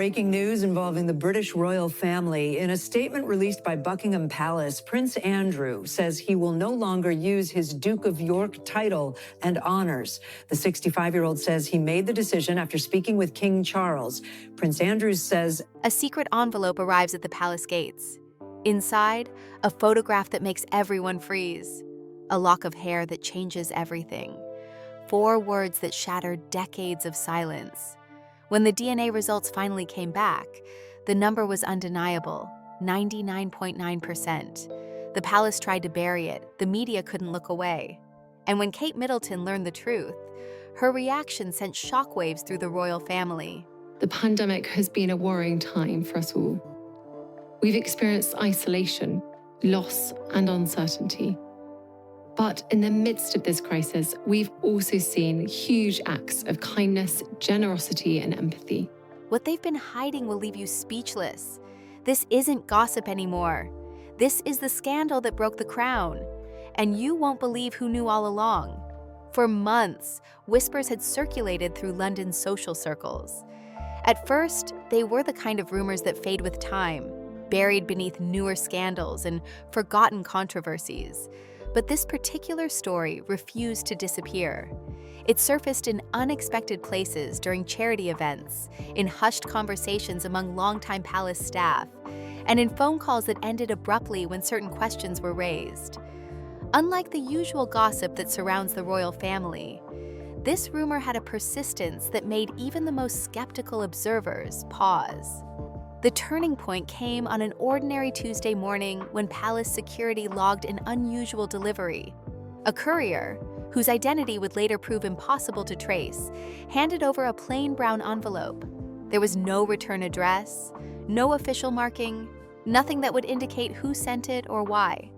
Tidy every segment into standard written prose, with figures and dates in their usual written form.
Breaking news involving the British royal family. In a statement released by Buckingham Palace, Prince Andrew says he will no longer use his Duke of York title and honors. The 65-year-old says he made the decision after speaking with King Charles. Prince Andrew says a secret envelope arrives at the palace gates. Inside, a photograph that makes everyone freeze. A lock of hair that changes everything. 4 words that shatter decades of silence. When the DNA results finally came back, the number was undeniable, 99.9%. The palace tried to bury it, the media couldn't look away. And when Kate Middleton learned the truth, her reaction sent shockwaves through the royal family. The pandemic has been a worrying time for us all. We've experienced isolation, loss, and uncertainty. But in the midst of this crisis, we've also seen huge acts of kindness, generosity, and empathy. What they've been hiding will leave you speechless. This isn't gossip anymore. This is the scandal that broke the crown. And you won't believe who knew all along. For months, whispers had circulated through London's social circles. At first, they were the kind of rumors that fade with time, buried beneath newer scandals and forgotten controversies. But this particular story refused to disappear. It surfaced in unexpected places during charity events, in hushed conversations among longtime palace staff, and in phone calls that ended abruptly when certain questions were raised. Unlike the usual gossip that surrounds the royal family, this rumor had a persistence that made even the most skeptical observers pause. The turning point came on an ordinary Tuesday morning when palace security logged an unusual delivery. A courier, whose identity would later prove impossible to trace, handed over a plain brown envelope. There was no return address, no official marking, nothing that would indicate who sent it or why.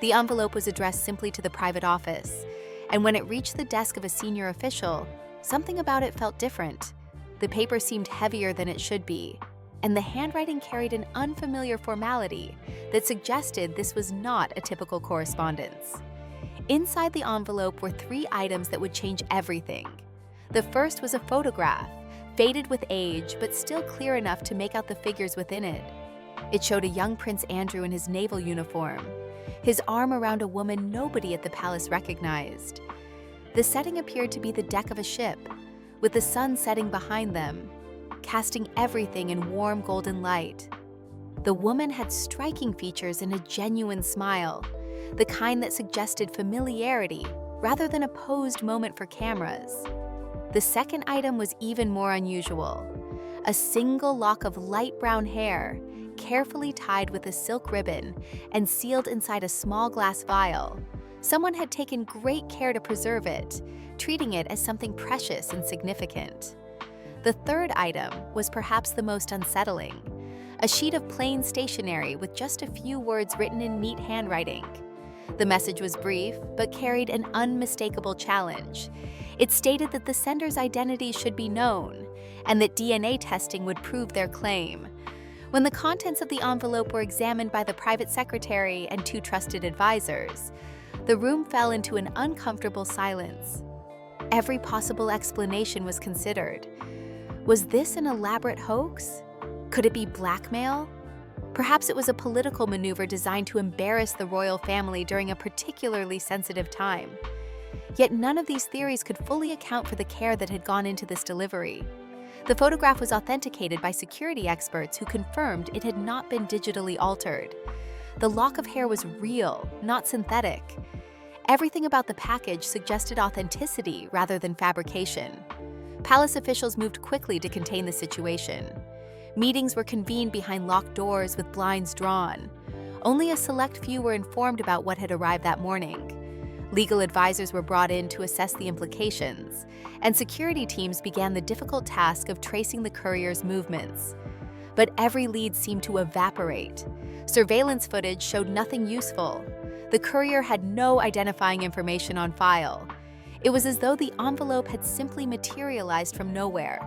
The envelope was addressed simply to the private office, and when it reached the desk of a senior official, something about it felt different. The paper seemed heavier than it should be, and the handwriting carried an unfamiliar formality that suggested this was not a typical correspondence. Inside the envelope were 3 items that would change everything. The first was a photograph, faded with age but still clear enough to make out the figures within it. It showed a young Prince Andrew in his naval uniform, his arm around a woman nobody at the palace recognized. The setting appeared to be the deck of a ship, with the sun setting behind them, casting everything in warm golden light. The woman had striking features and a genuine smile, the kind that suggested familiarity rather than a posed moment for cameras. The second item was even more unusual. A single lock of light brown hair, carefully tied with a silk ribbon and sealed inside a small glass vial. Someone had taken great care to preserve it, treating it as something precious and significant. The third item was perhaps the most unsettling, a sheet of plain stationery with just a few words written in neat handwriting. The message was brief, but carried an unmistakable challenge. It stated that the sender's identity should be known, and that DNA testing would prove their claim. When the contents of the envelope were examined by the private secretary and 2 trusted advisors, the room fell into an uncomfortable silence. Every possible explanation was considered. Was this an elaborate hoax? Could it be blackmail? Perhaps it was a political maneuver designed to embarrass the royal family during a particularly sensitive time. Yet none of these theories could fully account for the care that had gone into this delivery. The photograph was authenticated by security experts who confirmed it had not been digitally altered. The lock of hair was real, not synthetic. Everything about the package suggested authenticity rather than fabrication. Palace officials moved quickly to contain the situation. Meetings were convened behind locked doors with blinds drawn. Only a select few were informed about what had arrived that morning. Legal advisors were brought in to assess the implications, and security teams began the difficult task of tracing the courier's movements. But every lead seemed to evaporate. Surveillance footage showed nothing useful. The courier had no identifying information on file. It was as though the envelope had simply materialized from nowhere,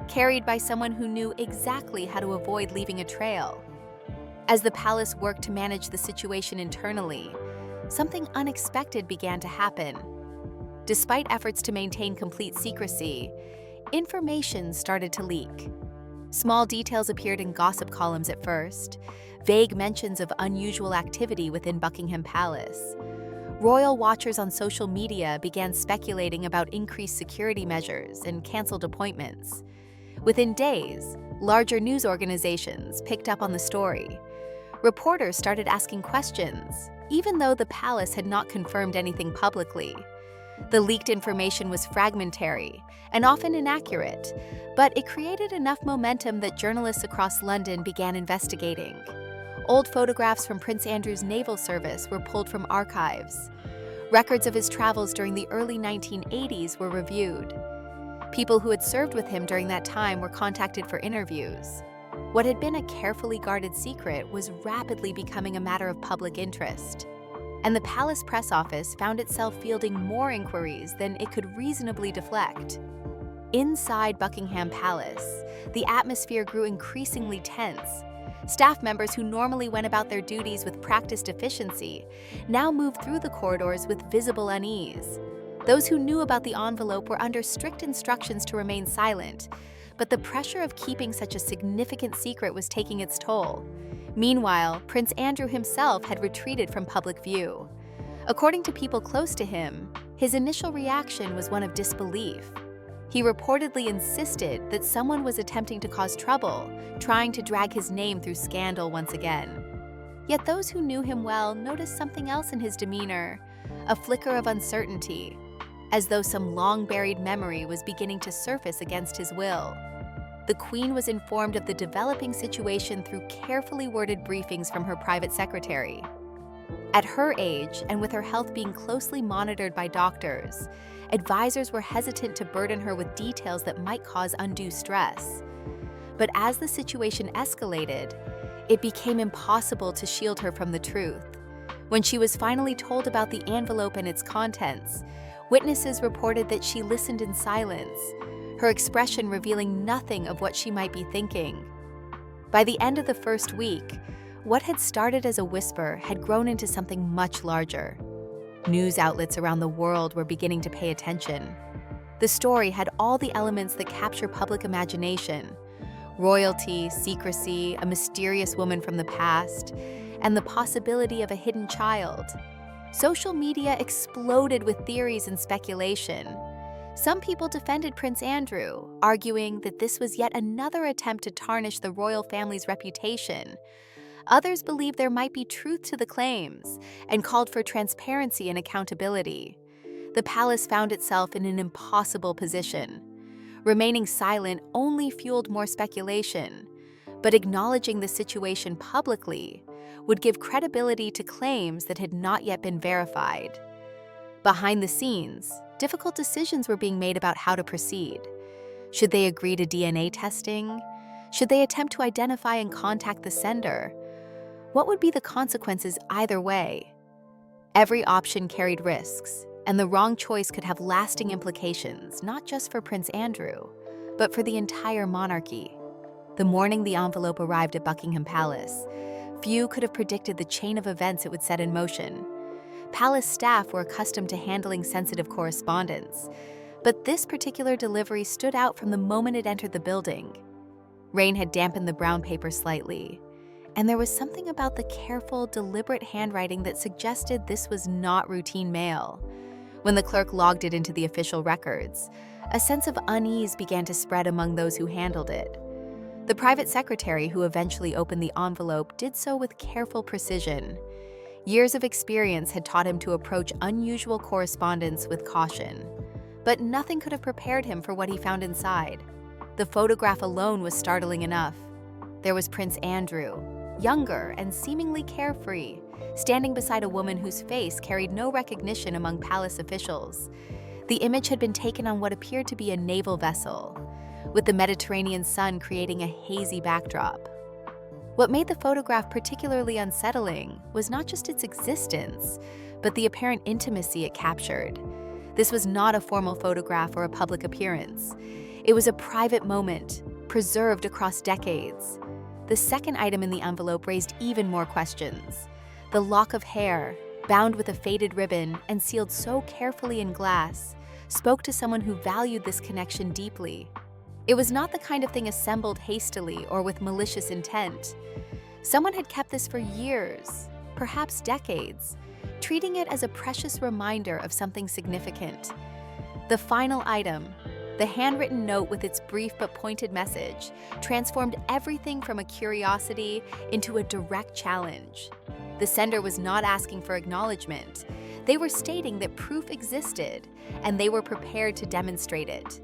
carried by someone who knew exactly how to avoid leaving a trail. As the palace worked to manage the situation internally, something unexpected began to happen. Despite efforts to maintain complete secrecy, information started to leak. Small details appeared in gossip columns at first, vague mentions of unusual activity within Buckingham Palace. Royal watchers on social media began speculating about increased security measures and canceled appointments. Within days, larger news organizations picked up on the story. Reporters started asking questions, even though the palace had not confirmed anything publicly. The leaked information was fragmentary and often inaccurate, but it created enough momentum that journalists across London began investigating. Old photographs from Prince Andrew's naval service were pulled from archives. Records of his travels during the early 1980s were reviewed. People who had served with him during that time were contacted for interviews. What had been a carefully guarded secret was rapidly becoming a matter of public interest. And the palace press office found itself fielding more inquiries than it could reasonably deflect. Inside Buckingham Palace, the atmosphere grew increasingly tense. Staff members who normally went about their duties with practiced efficiency now moved through the corridors with visible unease. Those who knew about the envelope were under strict instructions to remain silent, but the pressure of keeping such a significant secret was taking its toll. Meanwhile, Prince Andrew himself had retreated from public view. According to people close to him, his initial reaction was one of disbelief. He reportedly insisted that someone was attempting to cause trouble, trying to drag his name through scandal once again. Yet those who knew him well noticed something else in his demeanor, a flicker of uncertainty, as though some long-buried memory was beginning to surface against his will. The Queen was informed of the developing situation through carefully worded briefings from her private secretary. At her age, and with her health being closely monitored by doctors, advisors were hesitant to burden her with details that might cause undue stress. But as the situation escalated, it became impossible to shield her from the truth. When she was finally told about the envelope and its contents, witnesses reported that she listened in silence, her expression revealing nothing of what she might be thinking. By the end of the first week, what had started as a whisper had grown into something much larger. News outlets around the world were beginning to pay attention. The story had all the elements that capture public imagination: royalty, secrecy, a mysterious woman from the past, and the possibility of a hidden child. Social media exploded with theories and speculation. Some people defended Prince Andrew, arguing that this was yet another attempt to tarnish the royal family's reputation. Others believed there might be truth to the claims and called for transparency and accountability. The palace found itself in an impossible position. Remaining silent only fueled more speculation, but acknowledging the situation publicly would give credibility to claims that had not yet been verified. Behind the scenes, difficult decisions were being made about how to proceed. Should they agree to DNA testing? Should they attempt to identify and contact the sender? What would be the consequences either way? Every option carried risks, and the wrong choice could have lasting implications, not just for Prince Andrew, but for the entire monarchy. The morning the envelope arrived at Buckingham Palace, few could have predicted the chain of events it would set in motion. Palace staff were accustomed to handling sensitive correspondence, but this particular delivery stood out from the moment it entered the building. Rain had dampened the brown paper slightly, and there was something about the careful, deliberate handwriting that suggested this was not routine mail. When the clerk logged it into the official records, a sense of unease began to spread among those who handled it. The private secretary who eventually opened the envelope did so with careful precision. Years of experience had taught him to approach unusual correspondence with caution, but nothing could have prepared him for what he found inside. The photograph alone was startling enough. There was Prince Andrew, younger and seemingly carefree, standing beside a woman whose face carried no recognition among palace officials. The image had been taken on what appeared to be a naval vessel, with the Mediterranean sun creating a hazy backdrop. What made the photograph particularly unsettling was not just its existence, but the apparent intimacy it captured. This was not a formal photograph or a public appearance. It was a private moment, preserved across decades. The second item in the envelope raised even more questions. The lock of hair, bound with a faded ribbon and sealed so carefully in glass, spoke to someone who valued this connection deeply. It was not the kind of thing assembled hastily or with malicious intent. Someone had kept this for years, perhaps decades, treating it as a precious reminder of something significant. The final item, the handwritten note with its brief but pointed message, transformed everything from a curiosity into a direct challenge. The sender was not asking for acknowledgement. They were stating that proof existed, and they were prepared to demonstrate it.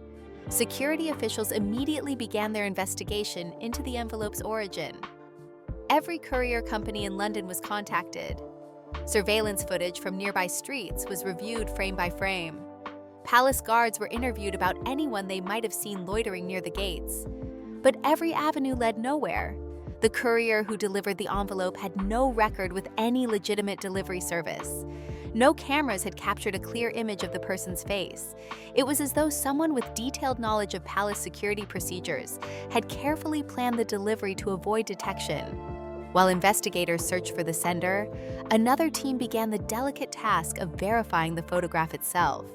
Security officials immediately began their investigation into the envelope's origin. Every courier company in London was contacted. Surveillance footage from nearby streets was reviewed frame by frame. Palace guards were interviewed about anyone they might have seen loitering near the gates. But every avenue led nowhere. The courier who delivered the envelope had no record with any legitimate delivery service. No cameras had captured a clear image of the person's face. It was as though someone with detailed knowledge of palace security procedures had carefully planned the delivery to avoid detection. While investigators searched for the sender, another team began the delicate task of verifying the photograph itself.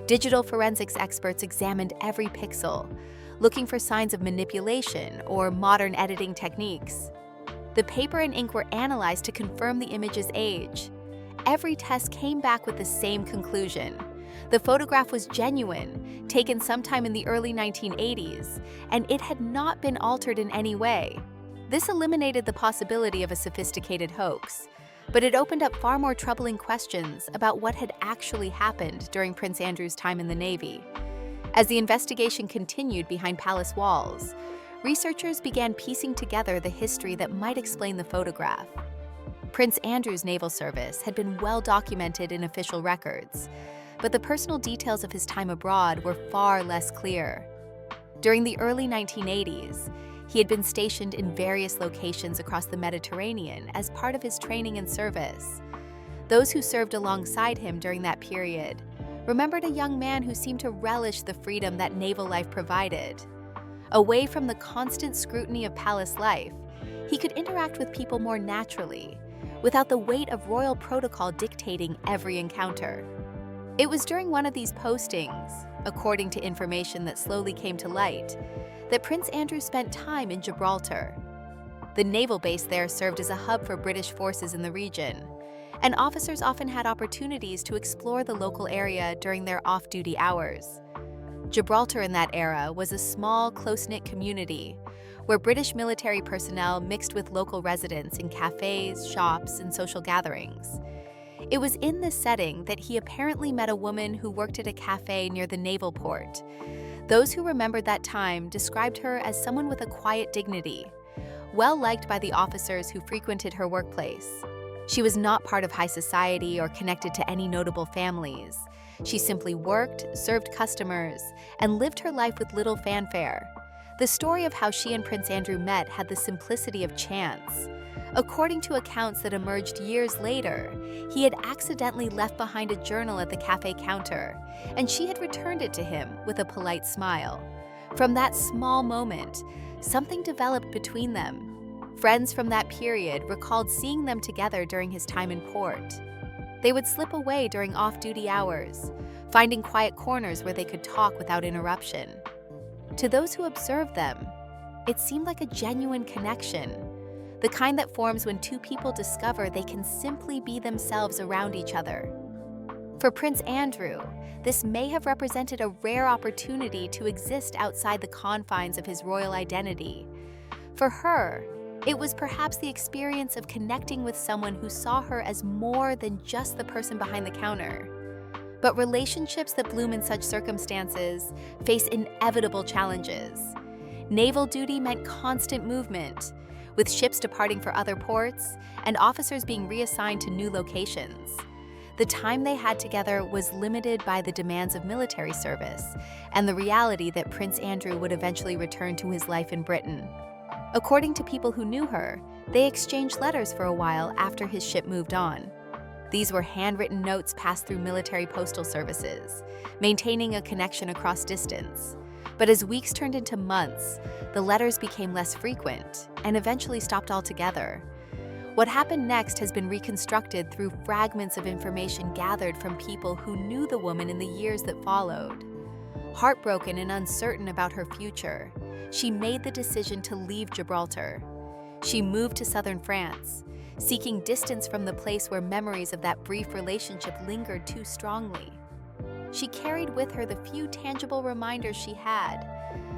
Digital forensics experts examined every pixel, looking for signs of manipulation or modern editing techniques. The paper and ink were analyzed to confirm the image's age. Every test came back with the same conclusion. The photograph was genuine, taken sometime in the early 1980s, and it had not been altered in any way. This eliminated the possibility of a sophisticated hoax, but it opened up far more troubling questions about what had actually happened during Prince Andrew's time in the Navy. As the investigation continued behind palace walls, researchers began piecing together the history that might explain the photograph. Prince Andrew's naval service had been well documented in official records, but the personal details of his time abroad were far less clear. During the early 1980s, he had been stationed in various locations across the Mediterranean as part of his training and service. Those who served alongside him during that period remembered a young man who seemed to relish the freedom that naval life provided. Away from the constant scrutiny of palace life, he could interact with people more naturally, without the weight of royal protocol dictating every encounter. It was during one of these postings, according to information that slowly came to light, that Prince Andrew spent time in Gibraltar. The naval base there served as a hub for British forces in the region, and officers often had opportunities to explore the local area during their off-duty hours. Gibraltar in that era was a small, close-knit community where British military personnel mixed with local residents in cafes, shops, and social gatherings. It was in this setting that he apparently met a woman who worked at a cafe near the naval port. Those who remembered that time described her as someone with a quiet dignity, well liked by the officers who frequented her workplace. She was not part of high society or connected to any notable families. She simply worked, served customers, and lived her life with little fanfare. The story of how she and Prince Andrew met had the simplicity of chance. According to accounts that emerged years later, he had accidentally left behind a journal at the cafe counter, and she had returned it to him with a polite smile. From that small moment, something developed between them. Friends from that period recalled seeing them together during his time in port. They would slip away during off-duty hours, finding quiet corners where they could talk without interruption. To those who observed them, it seemed like a genuine connection, the kind that forms when two people discover they can simply be themselves around each other. For Prince Andrew, this may have represented a rare opportunity to exist outside the confines of his royal identity. For her, it was perhaps the experience of connecting with someone who saw her as more than just the person behind the counter. But relationships that bloom in such circumstances face inevitable challenges. Naval duty meant constant movement, with ships departing for other ports and officers being reassigned to new locations. The time they had together was limited by the demands of military service and the reality that Prince Andrew would eventually return to his life in Britain. According to people who knew her, they exchanged letters for a while after his ship moved on. These were handwritten notes passed through military postal services, maintaining a connection across distance. But as weeks turned into months, the letters became less frequent and eventually stopped altogether. What happened next has been reconstructed through fragments of information gathered from people who knew the woman in the years that followed. Heartbroken and uncertain about her future, she made the decision to leave Gibraltar. She moved to southern France, seeking distance from the place where memories of that brief relationship lingered too strongly. She carried with her the few tangible reminders she had,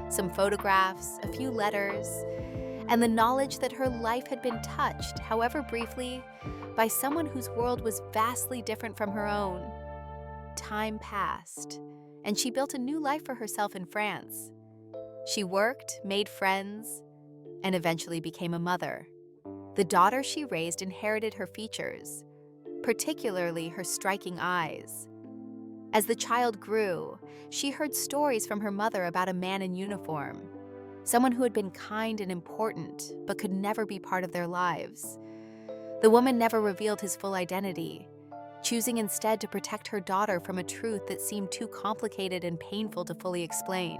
some photographs, a few letters, and the knowledge that her life had been touched, however briefly, by someone whose world was vastly different from her own. Time passed, and she built a new life for herself in France. She worked, made friends, and eventually became a mother. The daughter she raised inherited her features, particularly her striking eyes. As the child grew, she heard stories from her mother about a man in uniform, someone who had been kind and important but could never be part of their lives. The woman never revealed his full identity, choosing instead to protect her daughter from a truth that seemed too complicated and painful to fully explain.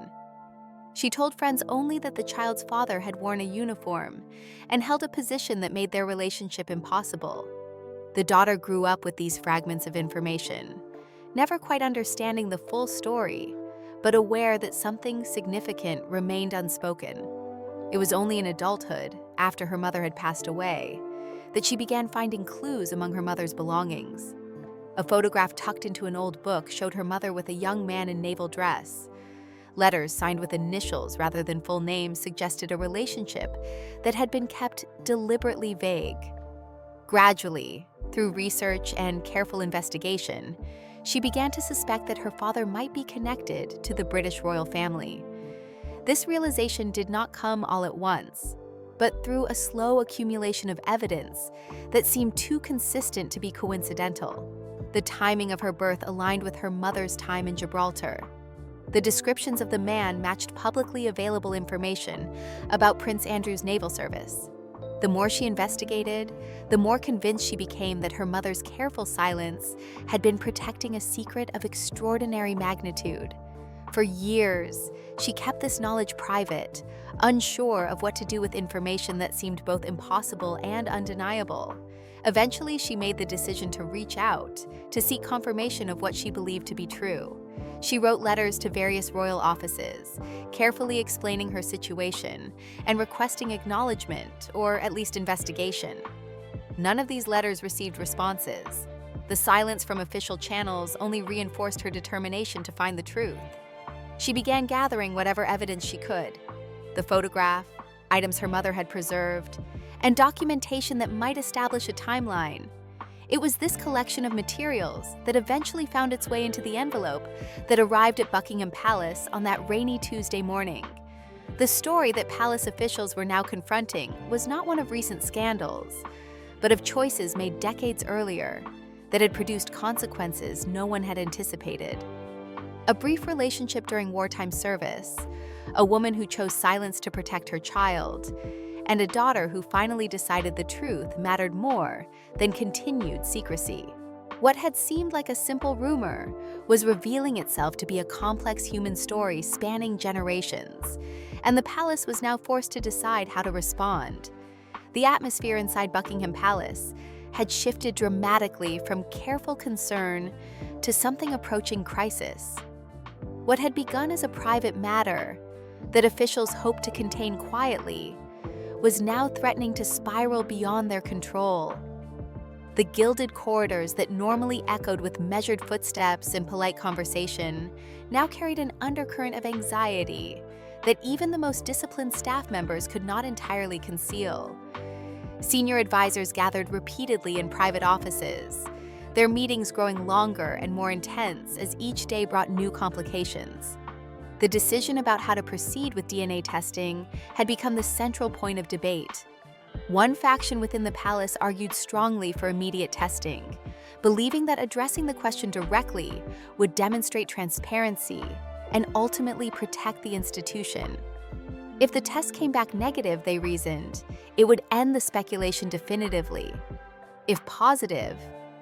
She told friends only that the child's father had worn a uniform and held a position that made their relationship impossible. The daughter grew up with these fragments of information, never quite understanding the full story, but aware that something significant remained unspoken. It was only in adulthood, after her mother had passed away, that she began finding clues among her mother's belongings. A photograph tucked into an old book showed her mother with a young man in naval dress. Letters signed with initials rather than full names suggested a relationship that had been kept deliberately vague. Gradually, through research and careful investigation, she began to suspect that her father might be connected to the British royal family. This realization did not come all at once, but through a slow accumulation of evidence that seemed too consistent to be coincidental. The timing of her birth aligned with her mother's time in Gibraltar. The descriptions of the man matched publicly available information about Prince Andrew's naval service. The more she investigated, the more convinced she became that her mother's careful silence had been protecting a secret of extraordinary magnitude. For years, she kept this knowledge private, unsure of what to do with information that seemed both impossible and undeniable. Eventually, she made the decision to reach out, to seek confirmation of what she believed to be true. She wrote letters to various royal offices, carefully explaining her situation and requesting acknowledgement, or at least investigation. None of these letters received responses. The silence from official channels only reinforced her determination to find the truth. She began gathering whatever evidence she could: the photograph, items her mother had preserved, and documentation that might establish a timeline. It was this collection of materials that eventually found its way into the envelope that arrived at Buckingham Palace on that rainy Tuesday morning. The story that palace officials were now confronting was not one of recent scandals, but of choices made decades earlier that had produced consequences no one had anticipated. A brief relationship during wartime service, a woman who chose silence to protect her child, and a daughter who finally decided the truth mattered more than continued secrecy. What had seemed like a simple rumor was revealing itself to be a complex human story spanning generations, and the palace was now forced to decide how to respond. The atmosphere inside Buckingham Palace had shifted dramatically from careful concern to something approaching crisis. What had begun as a private matter that officials hoped to contain quietly was now threatening to spiral beyond their control. The gilded corridors that normally echoed with measured footsteps and polite conversation now carried an undercurrent of anxiety that even the most disciplined staff members could not entirely conceal. Senior advisors gathered repeatedly in private offices, their meetings growing longer and more intense as each day brought new complications. The decision about how to proceed with DNA testing had become the central point of debate. One faction within the palace argued strongly for immediate testing, believing that addressing the question directly would demonstrate transparency and ultimately protect the institution. If the test came back negative, they reasoned, it would end the speculation definitively. If positive,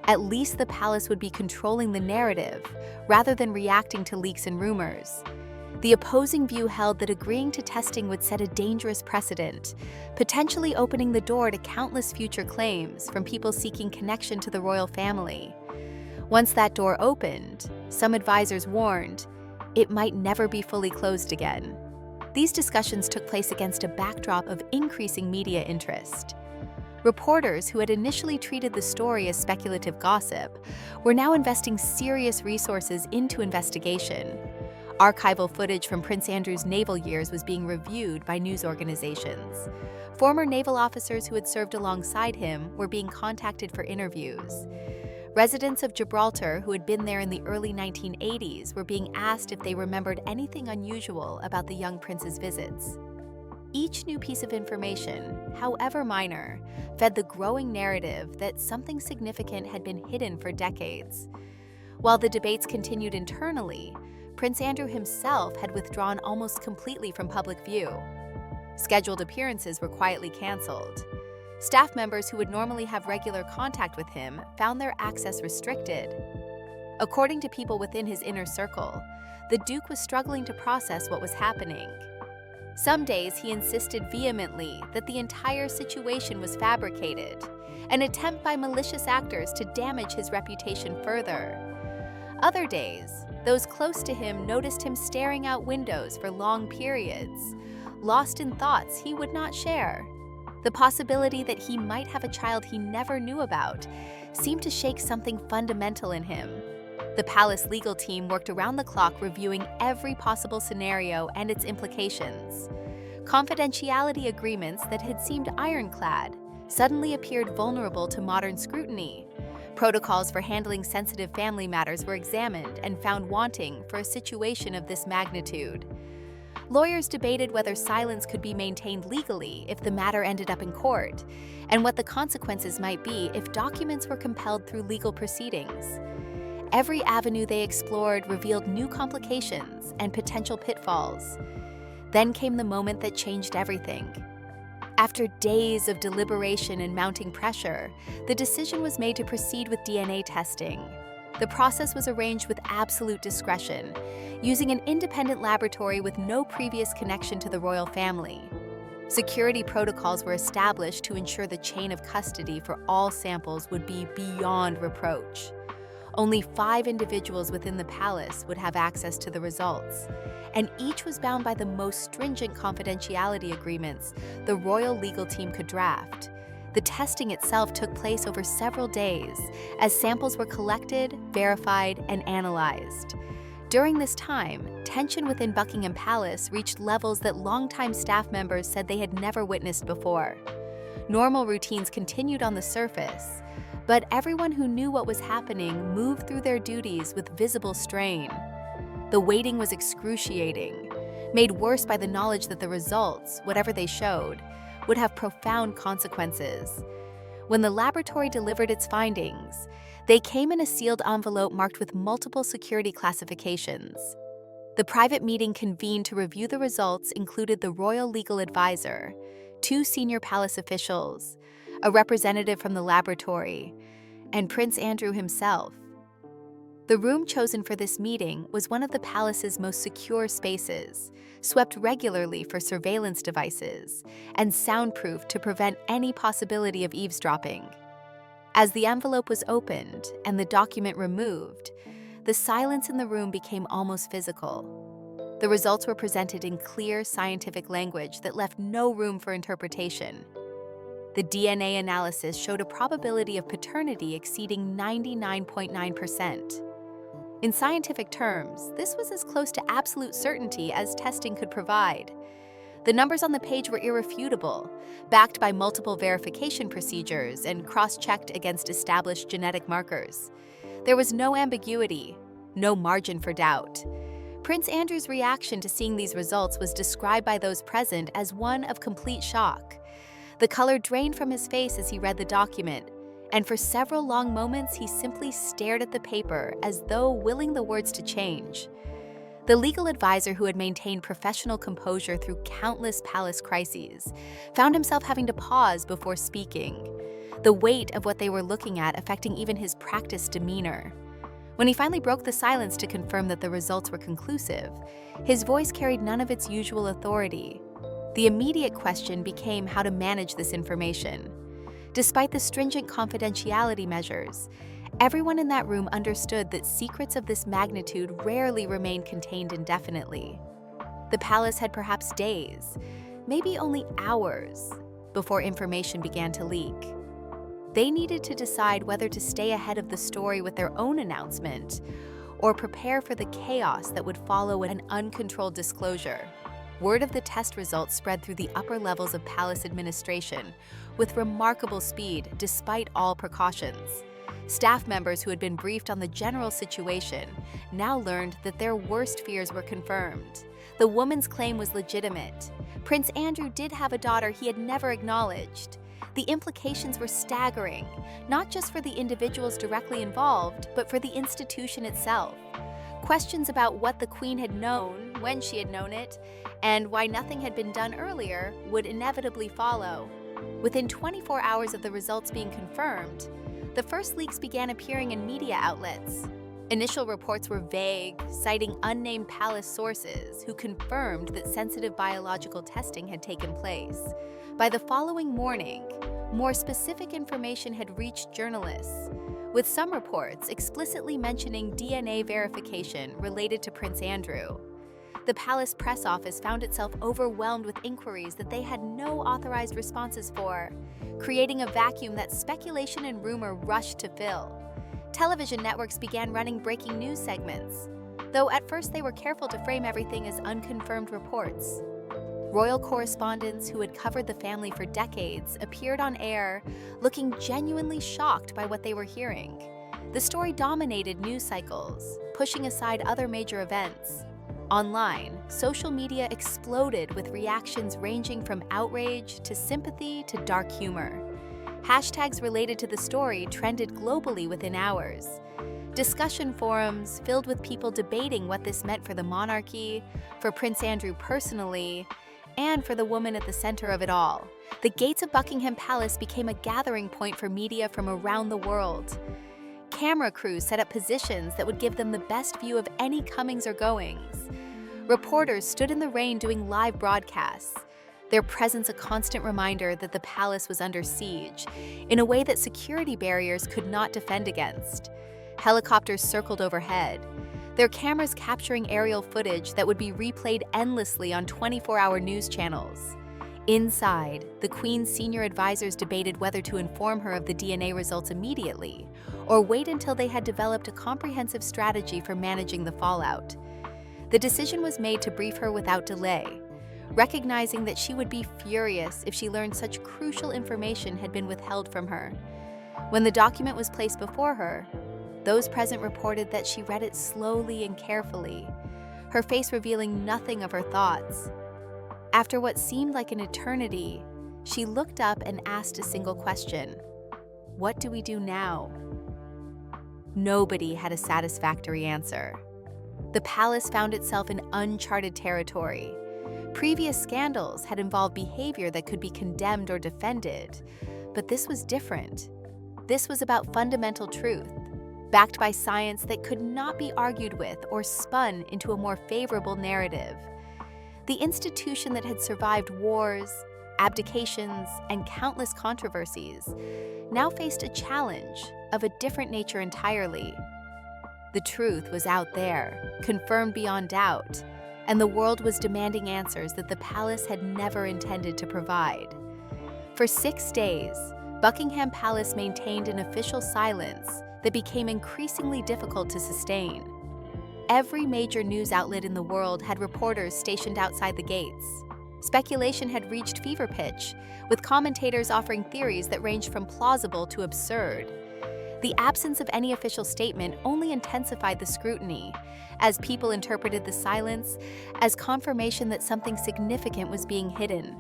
at least the palace would be controlling the narrative rather than reacting to leaks and rumors. The opposing view held that agreeing to testing would set a dangerous precedent, potentially opening the door to countless future claims from people seeking connection to the royal family. Once that door opened, some advisors warned, it might never be fully closed again. These discussions took place against a backdrop of increasing media interest. Reporters who had initially treated the story as speculative gossip were now investing serious resources into investigation. Archival footage from Prince Andrew's naval years was being reviewed by news organizations. Former naval officers who had served alongside him were being contacted for interviews. Residents of Gibraltar who had been there in the early 1980s were being asked if they remembered anything unusual about the young prince's visits. Each new piece of information, however minor, fed the growing narrative that something significant had been hidden for decades. While the debates continued internally, Prince Andrew himself had withdrawn almost completely from public view. Scheduled appearances were quietly canceled. Staff members who would normally have regular contact with him found their access restricted. According to people within his inner circle, the Duke was struggling to process what was happening. Some days he insisted vehemently that the entire situation was fabricated, an attempt by malicious actors to damage his reputation further. Other days, those close to him noticed him staring out windows for long periods, lost in thoughts he would not share. The possibility that he might have a child he never knew about seemed to shake something fundamental in him. The palace legal team worked around the clock reviewing every possible scenario and its implications. Confidentiality agreements that had seemed ironclad suddenly appeared vulnerable to modern scrutiny. Protocols for handling sensitive family matters were examined and found wanting for a situation of this magnitude. Lawyers debated whether silence could be maintained legally if the matter ended up in court, and what the consequences might be if documents were compelled through legal proceedings. Every avenue they explored revealed new complications and potential pitfalls. Then came the moment that changed everything. After days of deliberation and mounting pressure, the decision was made to proceed with DNA testing. The process was arranged with absolute discretion, using an independent laboratory with no previous connection to the royal family. Security protocols were established to ensure the chain of custody for all samples would be beyond reproach. Only 5 individuals within the palace would have access to the results, and each was bound by the most stringent confidentiality agreements the royal legal team could draft. The testing itself took place over several days as samples were collected, verified, and analyzed. During this time, tension within Buckingham Palace reached levels that longtime staff members said they had never witnessed before. Normal routines continued on the surface, but everyone who knew what was happening moved through their duties with visible strain. The waiting was excruciating, made worse by the knowledge that the results, whatever they showed, would have profound consequences. When the laboratory delivered its findings, they came in a sealed envelope marked with multiple security classifications. The private meeting convened to review the results included the royal legal advisor, 2 senior palace officials, a representative from the laboratory, and Prince Andrew himself. The room chosen for this meeting was one of the palace's most secure spaces, swept regularly for surveillance devices, and soundproofed to prevent any possibility of eavesdropping. As the envelope was opened and the document removed, the silence in the room became almost physical. The results were presented in clear scientific language that left no room for interpretation. The DNA analysis showed a probability of paternity exceeding 99.9%. In scientific terms, this was as close to absolute certainty as testing could provide. The numbers on the page were irrefutable, backed by multiple verification procedures and cross-checked against established genetic markers. There was no ambiguity, no margin for doubt. Prince Andrew's reaction to seeing these results was described by those present as one of complete shock. The color drained from his face as he read the document, and for several long moments he simply stared at the paper as though willing the words to change. The legal advisor, who had maintained professional composure through countless palace crises, found himself having to pause before speaking, the weight of what they were looking at affecting even his practiced demeanor. When he finally broke the silence to confirm that the results were conclusive, his voice carried none of its usual authority. The immediate question became how to manage this information. Despite the stringent confidentiality measures, Everyone in that room understood that secrets of this magnitude rarely remain contained indefinitely. The palace had perhaps days, maybe only hours, before information began to leak. They needed to decide whether to stay ahead of the story with their own announcement or prepare for the chaos that would follow an uncontrolled disclosure. Word of the test results spread through the upper levels of palace administration with remarkable speed despite all precautions. Staff members who had been briefed on the general situation now learned that their worst fears were confirmed. The woman's claim was legitimate. Prince Andrew did have a daughter he had never acknowledged. The implications were staggering, not just for the individuals directly involved, but for the institution itself. Questions about what the Queen had known, when she had known it, and why nothing had been done earlier would inevitably follow. Within 24 hours of the results being confirmed, the first leaks began appearing in media outlets. Initial reports were vague, citing unnamed palace sources who confirmed that sensitive biological testing had taken place. By the following morning, more specific information had reached journalists, with some reports explicitly mentioning DNA verification related to Prince Andrew. The palace press office found itself overwhelmed with inquiries that they had no authorized responses for, creating a vacuum that speculation and rumor rushed to fill. Television networks began running breaking news segments, though at first they were careful to frame everything as unconfirmed reports. Royal correspondents who had covered the family for decades appeared on air, looking genuinely shocked by what they were hearing. The story dominated news cycles, pushing aside other major events. Online, social media exploded with reactions ranging from outrage to sympathy to dark humor. Hashtags related to the story trended globally within hours. Discussion forums filled with people debating what this meant for the monarchy, for Prince Andrew personally, and for the woman at the center of it all. The gates of Buckingham Palace became a gathering point for media from around the world. Camera crews set up positions that would give them the best view of any comings or goings. Reporters stood in the rain doing live broadcasts, their presence a constant reminder that the palace was under siege, in a way that security barriers could not defend against. Helicopters circled overhead, their cameras capturing aerial footage that would be replayed endlessly on 24-hour news channels. Inside, the Queen's senior advisors debated whether to inform her of the DNA results immediately or wait until they had developed a comprehensive strategy for managing the fallout. The decision was made to brief her without delay, recognizing that she would be furious if she learned such crucial information had been withheld from her. When the document was placed before her, those present reported that she read it slowly and carefully, her face revealing nothing of her thoughts. After what seemed like an eternity, she looked up and asked a single question: "What do we do now?" Nobody had a satisfactory answer. The palace found itself in uncharted territory. Previous scandals had involved behavior that could be condemned or defended, but this was different. This was about fundamental truth, backed by science that could not be argued with or spun into a more favorable narrative. The institution that had survived wars, abdications, and countless controversies now faced a challenge of a different nature entirely. The truth was out there, confirmed beyond doubt, and the world was demanding answers that the palace had never intended to provide. For 6 days, Buckingham Palace maintained an official silence that became increasingly difficult to sustain. Every major news outlet in the world had reporters stationed outside the gates. Speculation had reached fever pitch, with commentators offering theories that ranged from plausible to absurd. The absence of any official statement only intensified the scrutiny, as people interpreted the silence as confirmation that something significant was being hidden.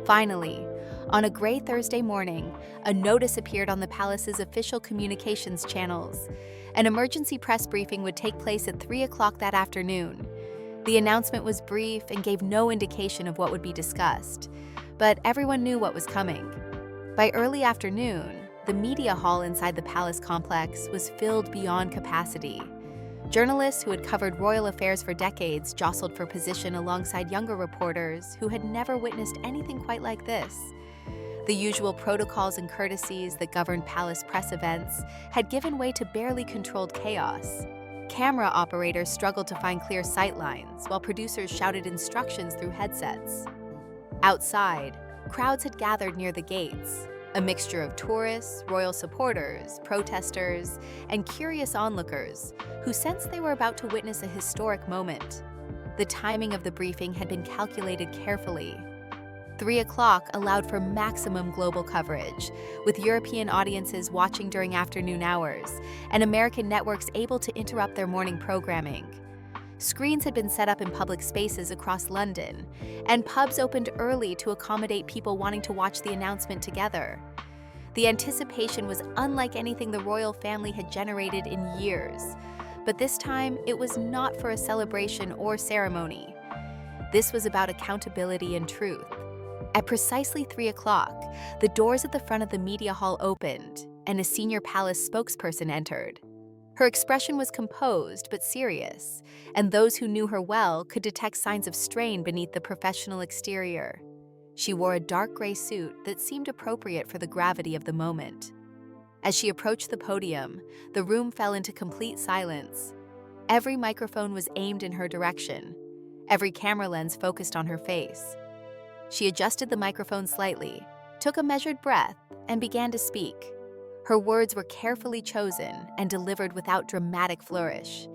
Finally, on a gray Thursday morning, a notice appeared on the palace's official communications channels. An emergency press briefing would take place at 3 o'clock that afternoon. The announcement was brief and gave no indication of what would be discussed, but everyone knew what was coming. By early afternoon, the media hall inside the palace complex was filled beyond capacity. Journalists who had covered royal affairs for decades jostled for position alongside younger reporters who had never witnessed anything quite like this. The usual protocols and courtesies that governed palace press events had given way to barely controlled chaos. Camera operators struggled to find clear sightlines, while producers shouted instructions through headsets. Outside, crowds had gathered near the gates, a mixture of tourists, royal supporters, protesters, and curious onlookers who sensed they were about to witness a historic moment. The timing of the briefing had been calculated carefully. 3 o'clock allowed for maximum global coverage, with European audiences watching during afternoon hours and American networks able to interrupt their morning programming. Screens had been set up in public spaces across London, and pubs opened early to accommodate people wanting to watch the announcement together. The anticipation was unlike anything the royal family had generated in years, but this time it was not for a celebration or ceremony. This was about accountability and truth. At precisely 3 o'clock, the doors at the front of the media hall opened, and a senior palace spokesperson entered. Her expression was composed but serious, and those who knew her well could detect signs of strain beneath the professional exterior. She wore a dark gray suit that seemed appropriate for the gravity of the moment. As she approached the podium, the room fell into complete silence. Every microphone was aimed in her direction. Every camera lens focused on her face. She adjusted the microphone slightly, took a measured breath, and began to speak. Her words were carefully chosen and delivered without dramatic flourish.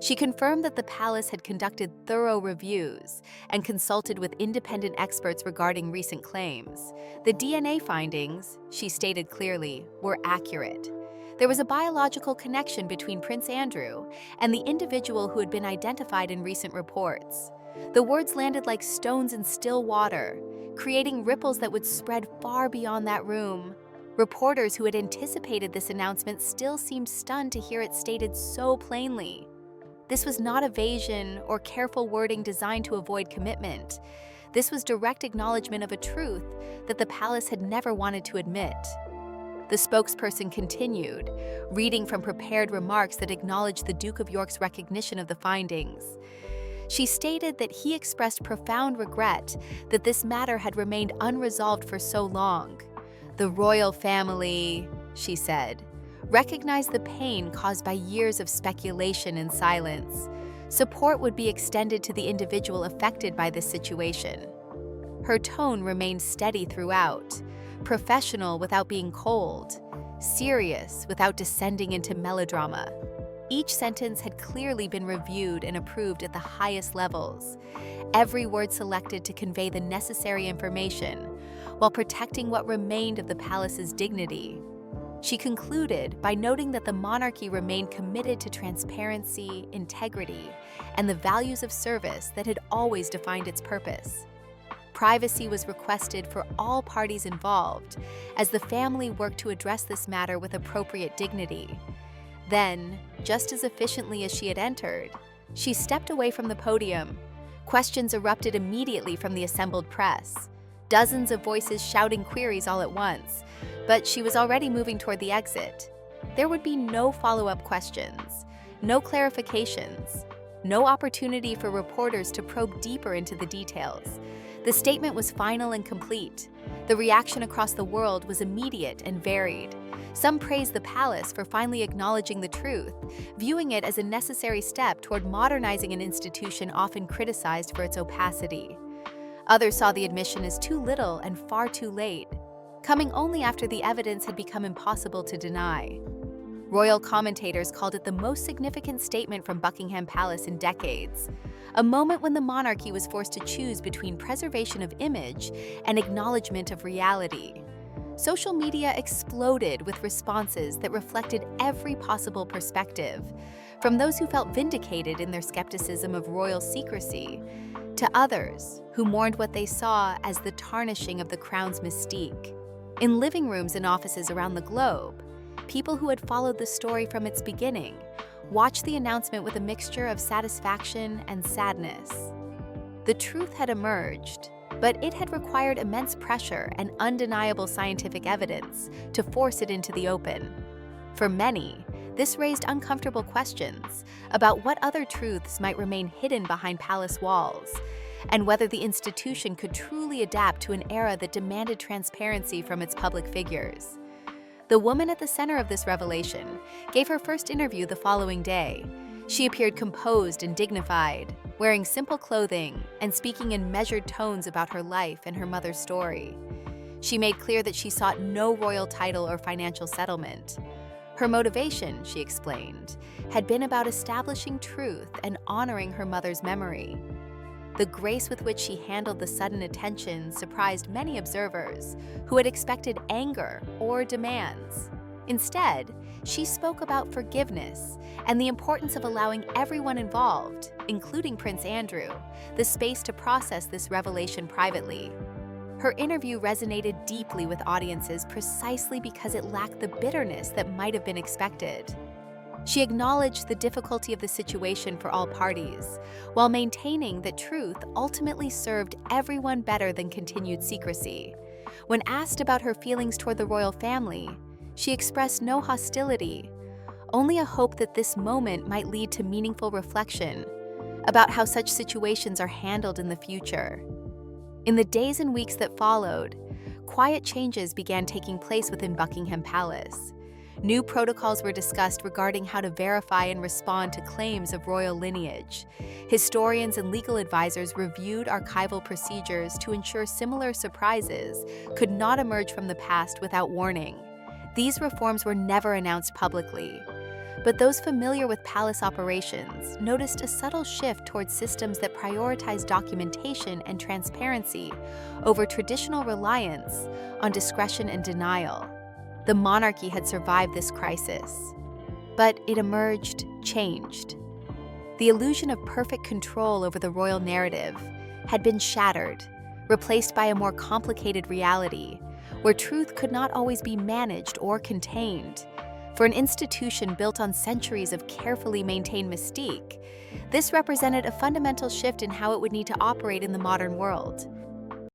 She confirmed that the palace had conducted thorough reviews and consulted with independent experts regarding recent claims. The DNA findings, she stated clearly, were accurate. There was a biological connection between Prince Andrew and the individual who had been identified in recent reports. The words landed like stones in still water, creating ripples that would spread far beyond that room. Reporters who had anticipated this announcement still seemed stunned to hear it stated so plainly. This was not evasion or careful wording designed to avoid commitment. This was direct acknowledgement of a truth that the palace had never wanted to admit. The spokesperson continued, reading from prepared remarks that acknowledged the Duke of York's recognition of the findings. She stated that he expressed profound regret that this matter had remained unresolved for so long. The royal family, she said, recognized the pain caused by years of speculation and silence. Support would be extended to the individual affected by this situation. Her tone remained steady throughout, professional without being cold, serious without descending into melodrama. Each sentence had clearly been reviewed and approved at the highest levels, every word selected to convey the necessary information, while protecting what remained of the palace's dignity. She concluded by noting that the monarchy remained committed to transparency, integrity, and the values of service that had always defined its purpose. Privacy was requested for all parties involved, as the family worked to address this matter with appropriate dignity. Then, just as efficiently as she had entered, she stepped away from the podium. Questions erupted immediately from the assembled press, dozens of voices shouting queries all at once, but she was already moving toward the exit. There would be no follow-up questions, no clarifications, no opportunity for reporters to probe deeper into the details. The statement was final and complete. The reaction across the world was immediate and varied. Some praised the palace for finally acknowledging the truth, viewing it as a necessary step toward modernizing an institution often criticized for its opacity. Others saw the admission as too little and far too late, coming only after the evidence had become impossible to deny. Royal commentators called it the most significant statement from Buckingham Palace in decades, a moment when the monarchy was forced to choose between preservation of image and acknowledgement of reality. Social media exploded with responses that reflected every possible perspective, from those who felt vindicated in their skepticism of royal secrecy, to others who mourned what they saw as the tarnishing of the crown's mystique. In living rooms and offices around the globe, people who had followed the story from its beginning watched the announcement with a mixture of satisfaction and sadness. The truth had emerged, but it had required immense pressure and undeniable scientific evidence to force it into the open. For many, this raised uncomfortable questions about what other truths might remain hidden behind palace walls, and whether the institution could truly adapt to an era that demanded transparency from its public figures. The woman at the center of this revelation gave her first interview the following day. She appeared composed and dignified, wearing simple clothing and speaking in measured tones about her life and her mother's story. She made clear that she sought no royal title or financial settlement. Her motivation, she explained, had been about establishing truth and honoring her mother's memory. The grace with which she handled the sudden attention surprised many observers who had expected anger or demands. Instead, she spoke about forgiveness and the importance of allowing everyone involved, including Prince Andrew, the space to process this revelation privately. Her interview resonated deeply with audiences precisely because it lacked the bitterness that might have been expected. She acknowledged the difficulty of the situation for all parties, while maintaining that truth ultimately served everyone better than continued secrecy. When asked about her feelings toward the royal family, she expressed no hostility, only a hope that this moment might lead to meaningful reflection about how such situations are handled in the future. In the days and weeks that followed, quiet changes began taking place within Buckingham Palace. New protocols were discussed regarding how to verify and respond to claims of royal lineage. Historians and legal advisors reviewed archival procedures to ensure similar surprises could not emerge from the past without warning. These reforms were never announced publicly, but those familiar with palace operations noticed a subtle shift towards systems that prioritize documentation and transparency over traditional reliance on discretion and denial. The monarchy had survived this crisis, but it emerged changed. The illusion of perfect control over the royal narrative had been shattered, replaced by a more complicated reality, where truth could not always be managed or contained. For an institution built on centuries of carefully maintained mystique, this represented a fundamental shift in how it would need to operate in the modern world.